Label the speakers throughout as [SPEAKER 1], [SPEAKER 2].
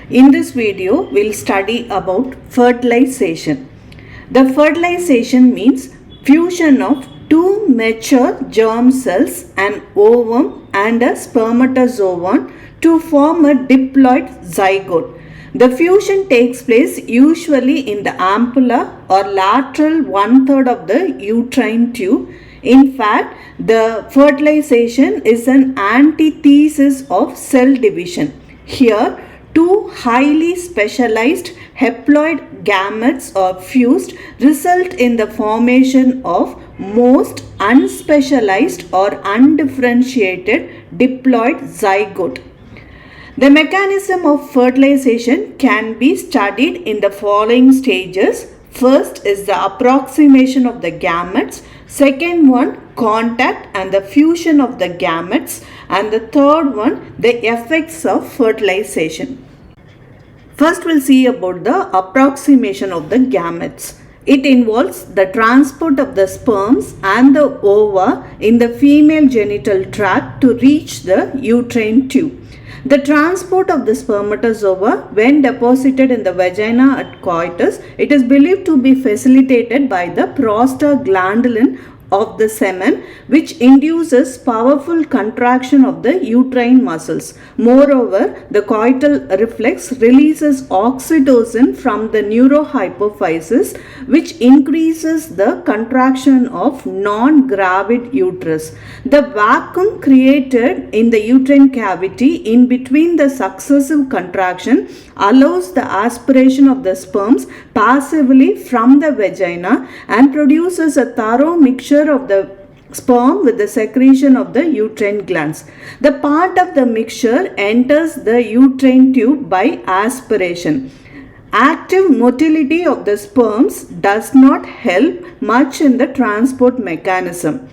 [SPEAKER 1] In this video, we'll study about fertilization. The fertilization means fusion of two mature germ cells, an ovum and a spermatozoon, to form a diploid zygote. The fusion takes place usually in the ampulla or lateral one-third of the uterine tube. In fact, the fertilization is an antithesis of cell division. Here, two highly specialized haploid gametes are fused, result in the formation of most unspecialized or undifferentiated diploid zygote. The mechanism of fertilization can be studied in the following stages. First is the approximation of the gametes, second one contact and the fusion of the gametes, and the third one the effects of fertilization. First we'll see about the approximation of the gametes. It involves the transport of the sperms and the ova in the female genital tract to reach the uterine tube. The transport of the spermatozoa, when deposited in the vagina at coitus, it is believed to be facilitated by the prostaglandin of the semen, which induces powerful contraction of the uterine muscles. Moreover, the coital reflex releases oxytocin from the neurohypophysis, which increases the contraction of non-gravid uterus. The vacuum created in the uterine cavity in between the successive contraction allows the aspiration of the sperms passively from the vagina and produces a thorough mixture of the sperm with the secretion of the uterine glands. The part of the mixture enters the uterine tube by aspiration. Active motility of the sperms does not help much in the transport mechanism.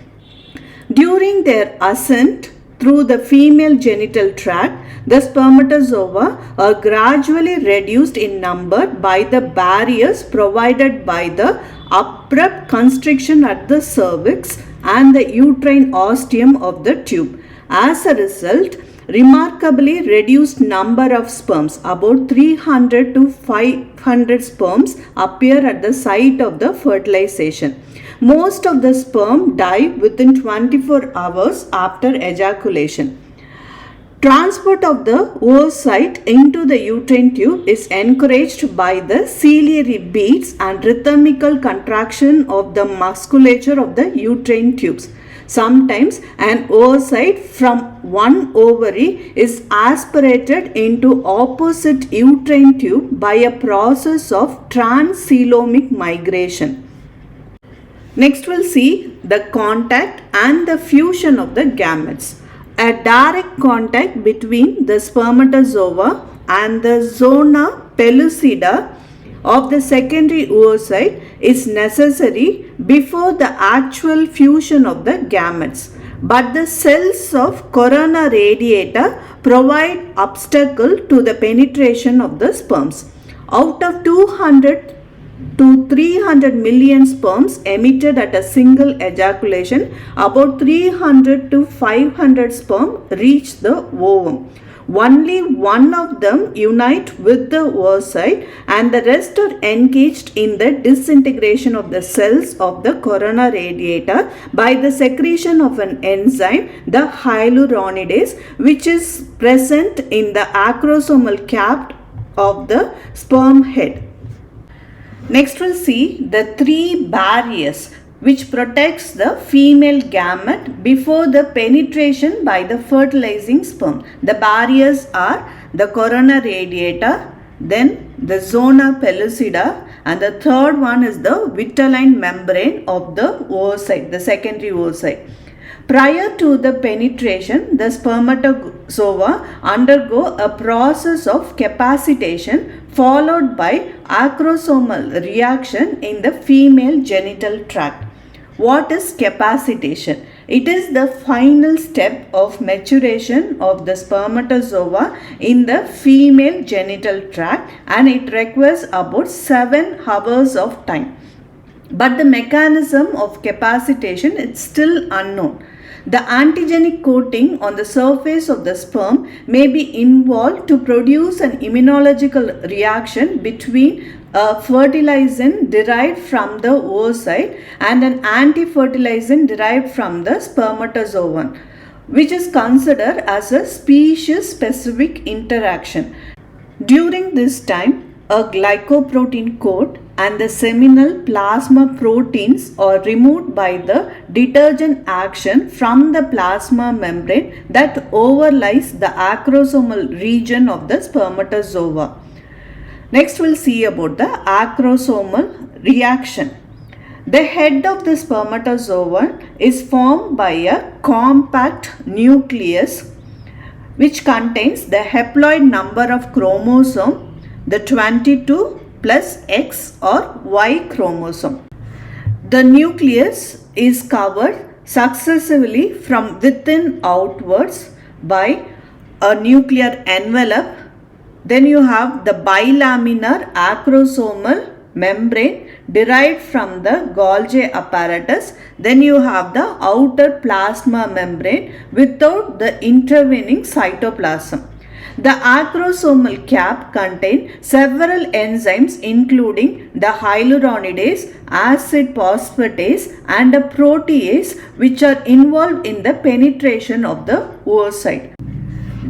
[SPEAKER 1] During their ascent through the female genital tract, the spermatozoa are gradually reduced in number by the barriers provided by the abrupt constriction at the cervix and the uterine ostium of the tube. As a result, remarkably reduced number of sperms, about 300 to 500 sperms, appear at the site of the fertilization. Most of the sperm die within 24 hours after ejaculation. Transport of the oocyte into the uterine tube is encouraged by the ciliary beads and rhythmical contraction of the musculature of the uterine tubes. Sometimes an oocyte from one ovary is aspirated into opposite uterine tube by a process of transcoelomic migration. Next we'll see the contact and the fusion of the gametes. A direct contact between the spermatozoa and the zona pellucida of the secondary oocyte is necessary before the actual fusion of the gametes. But the cells of corona radiata provide obstacle to the penetration of the sperms. Out of 200 to 300 million sperms emitted at a single ejaculation, about 300 to 500 sperm reach the ovum. Only one of them unite with the oocyte and the rest are engaged in the disintegration of the cells of the corona radiata by the secretion of an enzyme, the hyaluronidase, which is present in the acrosomal cap of the sperm head. Next we'll see the three barriers which protects the female gamete before the penetration by the fertilizing sperm. The barriers are the corona radiata, then the zona pellucida, and the third one is the vitelline membrane of the oocyte, the secondary oocyte. Prior to the penetration, the spermatozoa undergo a process of capacitation followed by acrosomal reaction in the female genital tract. What is capacitation? It is the final step of maturation of the spermatozoa in the female genital tract and it requires about 7 hours of time. But the mechanism of capacitation is still unknown. The antigenic coating on the surface of the sperm may be involved to produce an immunological reaction between a fertilizant derived from the oocyte and an anti-fertilizant derived from the spermatozoon, which is considered as a species-specific interaction. During this time, a glycoprotein coat and the seminal plasma proteins are removed by the detergent action from the plasma membrane that overlies the acrosomal region of the spermatozoa. Next, we'll see about the acrosomal reaction. The head of the spermatozoa is formed by a compact nucleus which contains the haploid number of chromosome, the 22 plus X or Y chromosome. The nucleus is covered successively from within outwards by a nuclear envelope. Then you have the bilaminar acrosomal membrane derived from the Golgi apparatus. Then you have the outer plasma membrane without the intervening cytoplasm. The acrosomal cap contains several enzymes including the hyaluronidase, acid phosphatase and a protease which are involved in the penetration of the oocyte.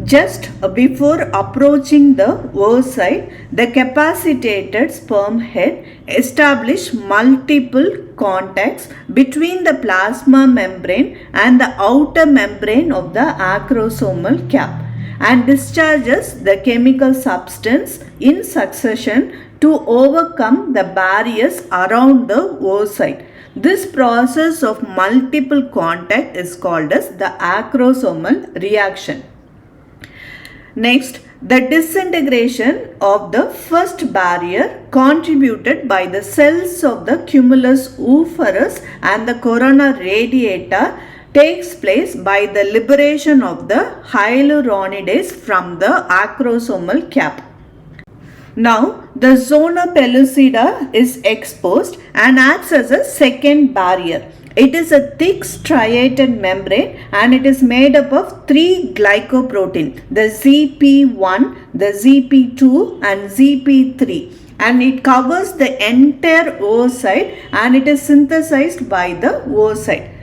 [SPEAKER 1] Just before approaching the oocyte, the capacitated sperm head establish multiple contacts between the plasma membrane and the outer membrane of the acrosomal cap and discharges the chemical substance in succession to overcome the barriers around the oocyte. This process of multiple contact is called as the acrosomal reaction. Next, the disintegration of the first barrier contributed by the cells of the cumulus oophorus and the corona radiata takes place by the liberation of the hyaluronidase from the acrosomal cap. Now, the zona pellucida is exposed and acts as a second barrier. It is a thick striated membrane and it is made up of three glycoprotein, the ZP1, the ZP2 and ZP3, and it covers the entire oocyte and it is synthesized by the oocyte.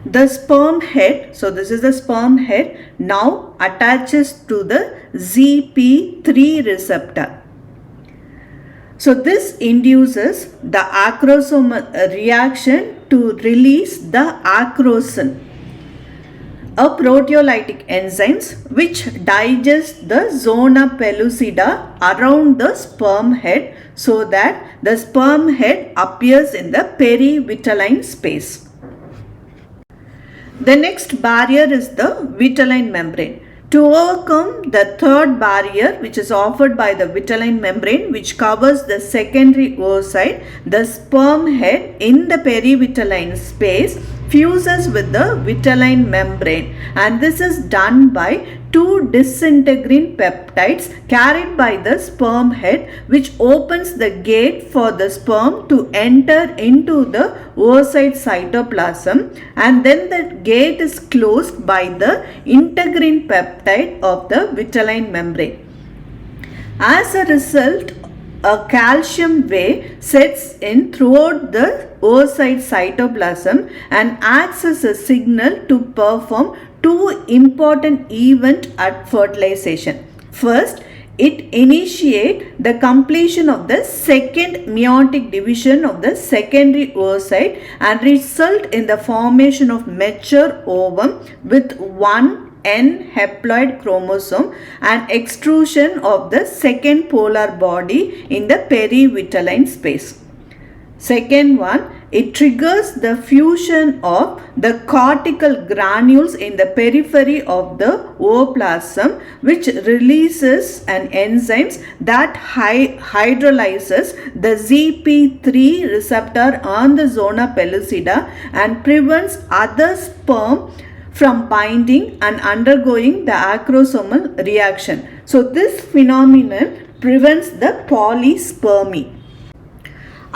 [SPEAKER 1] The sperm head, so this is the sperm head, now attaches to the ZP3 receptor. So this induces the acrosomal reaction to release the acrosin, a proteolytic enzymes which digest the zona pellucida around the sperm head so that the sperm head appears in the perivitelline space. The next barrier is the vitelline membrane. To overcome the third barrier which is offered by the vitelline membrane which covers the secondary oocyte, the sperm head in the perivitelline space fuses with the vitelline membrane, and this is done by two disintegrin peptides carried by the sperm head which opens the gate for the sperm to enter into the oocyte cytoplasm, and then the gate is closed by the integrin peptide of the vitelline membrane. As a result, a calcium wave sets in throughout the oocyte cytoplasm and acts as a signal to perform two important events at fertilization. First, it initiates the completion of the second meiotic division of the secondary oocyte and result in the formation of mature ovum with one N haploid chromosome and extrusion of the second polar body in the perivitelline space. Second one, it triggers the fusion of the cortical granules in the periphery of the ooplasm which releases an enzyme that hydrolyzes the ZP3 receptor on the zona pellucida and prevents other sperm from binding and undergoing the acrosomal reaction. So this phenomenon prevents the polyspermy.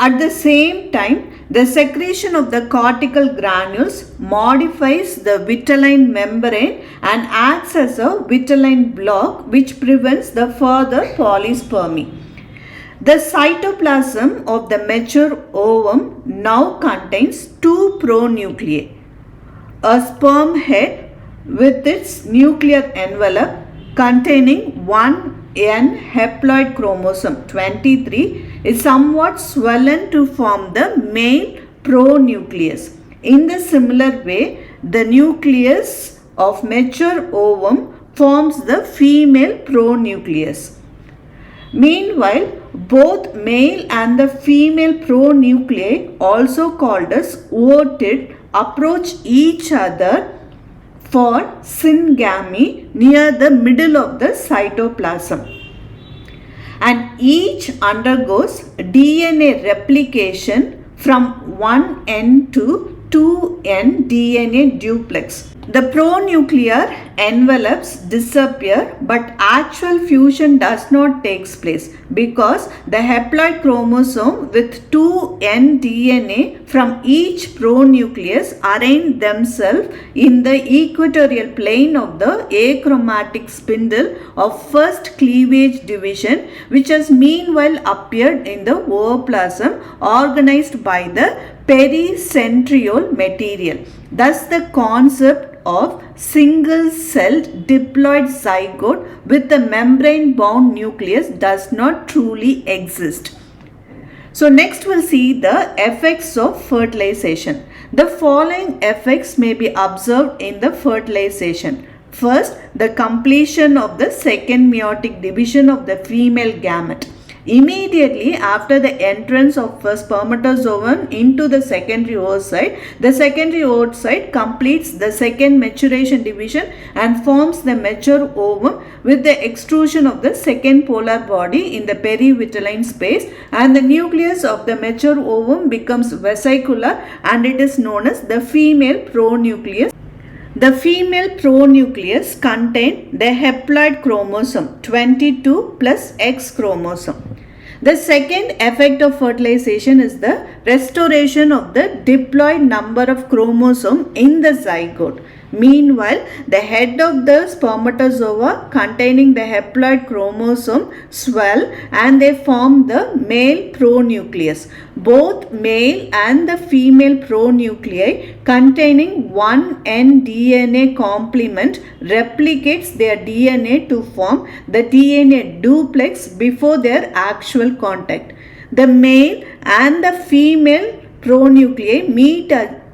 [SPEAKER 1] At the same time, the secretion of the cortical granules modifies the vitelline membrane and acts as a vitelline block which prevents the further polyspermy. The cytoplasm of the mature ovum now contains two pronuclei, a sperm head with its nuclear envelope containing one N haploid chromosome 23 is somewhat swollen to form the male pronucleus. In the similar way, the nucleus of mature ovum forms the female pronucleus. Meanwhile, both male and the female pronuclei, also called as ootid, approach each other for syngamy near the middle of the cytoplasm, and each undergoes DNA replication from 1N to 2N DNA duplex. The pronuclear envelopes disappear, but actual fusion does not take place because the haploid chromosome with 2N DNA from each pronucleus arrange themselves in the equatorial plane of the achromatic spindle of first cleavage division, which has meanwhile appeared in the ooplasm organized by the pericentriole material. Thus, the concept of single-celled diploid zygote with a membrane-bound nucleus does not truly exist. So next we'll see the effects of fertilization. The following effects may be observed in the fertilization. First, the completion of the second meiotic division of the female gamete. Immediately after the entrance of a spermatozoon into the secondary oocyte, the secondary oocyte completes the second maturation division and forms the mature ovum with the extrusion of the second polar body in the perivitelline space, and the nucleus of the mature ovum becomes vesicular and it is known as the female pronucleus. The female pronucleus contains the haploid chromosome 22 plus X chromosome. The second effect of fertilization is the restoration of the diploid number of chromosome in the zygote. Meanwhile, the head of the spermatozoa containing the haploid chromosome swell and they form the male pronucleus. Both male and the female pronuclei containing one N DNA complement replicates their DNA to form the DNA duplex before their actual contact. The male and the female pronuclei meet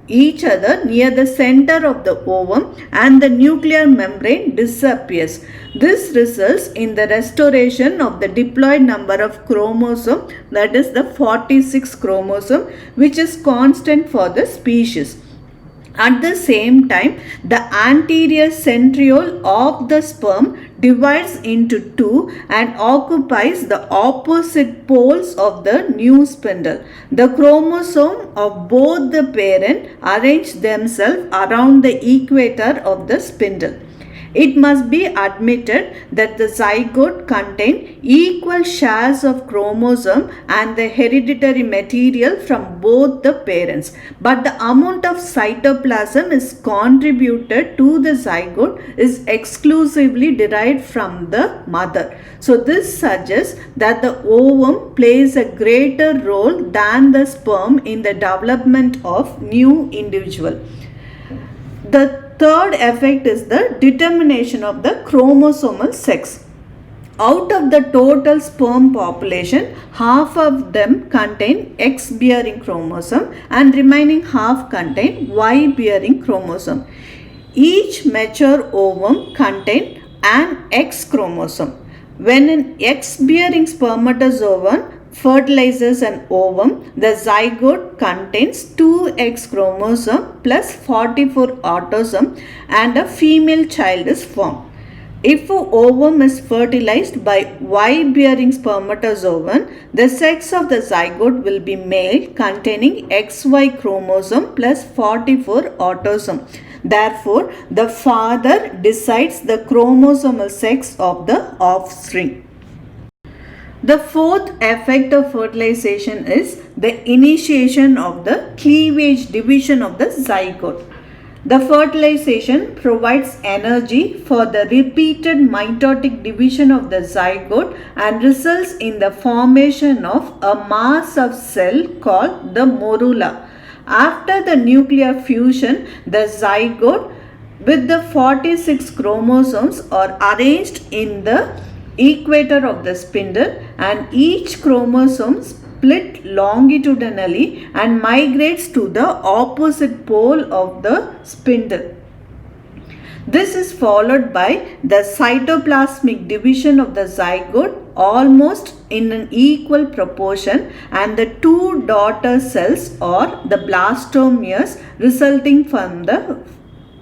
[SPEAKER 1] each other near the center of the ovum and the nuclear membrane disappears. This results in the restoration of the diploid number of chromosome, that is the 46 chromosome, which is constant for the species. At the same time, the anterior centriole of the sperm divides into two and occupies the opposite poles of the new spindle. The chromosome of both the parent arrange themselves around the equator of the spindle. It must be admitted that the zygote contains equal shares of chromosome and the hereditary material from both the parents, but the amount of cytoplasm is contributed to the zygote is exclusively derived from the mother. So this suggests that the ovum plays a greater role than the sperm in the development of new individual. The third effect is the determination of the chromosomal sex. Out of the total sperm population, half of them contain X-bearing chromosome and remaining half contain Y-bearing chromosome. Each mature ovum contains an X chromosome. When an X-bearing spermatozoon fertilizes an ovum, the zygote contains 2X chromosome plus 44 autosome and a female child is formed. If an ovum is fertilized by Y-bearing spermatozoon, the sex of the zygote will be male containing XY chromosome plus 44 autosome. Therefore, the father decides the chromosomal sex of the offspring. The fourth effect of fertilization is the initiation of the cleavage division of the zygote. The fertilization provides energy for the repeated mitotic division of the zygote and results in the formation of a mass of cell called the morula. After the nuclear fusion, the zygote with the 46 chromosomes are arranged in the equator of the spindle, and each chromosome split longitudinally and migrates to the opposite pole of the spindle. This is followed by the cytoplasmic division of the zygote almost in an equal proportion, and the two daughter cells or the blastomeres resulting from the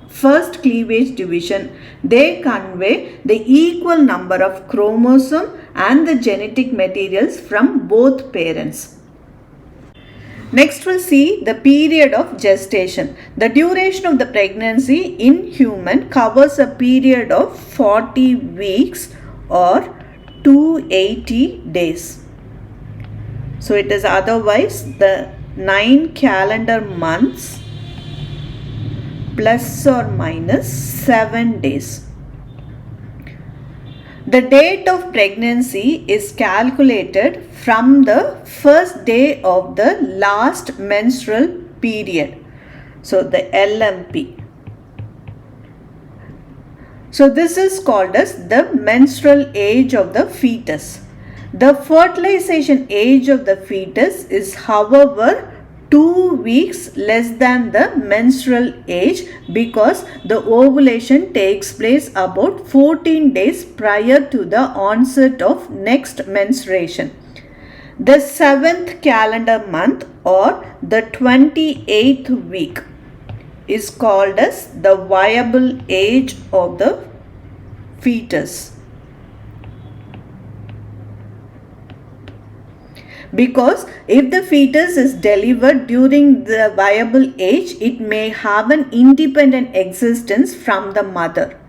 [SPEAKER 1] first cleavage division. They convey the equal number of chromosomes and the genetic materials from both parents. Next we'll see the period of gestation. The duration of the pregnancy in human covers a period of 40 weeks or 280 days. So it is otherwise the 9 calendar months plus or minus 7 days. The date of pregnancy is calculated from the first day of the last menstrual period. So the LMP. So this is called as the menstrual age of the fetus. The fertilization age of the fetus is, however, 2 weeks less than the menstrual age because the ovulation takes place about 14 days prior to the onset of next menstruation. The 7th calendar month or the 28th week is called as the viable age of the fetus. Because if the fetus is delivered during the viable age, it may have an independent existence from the mother.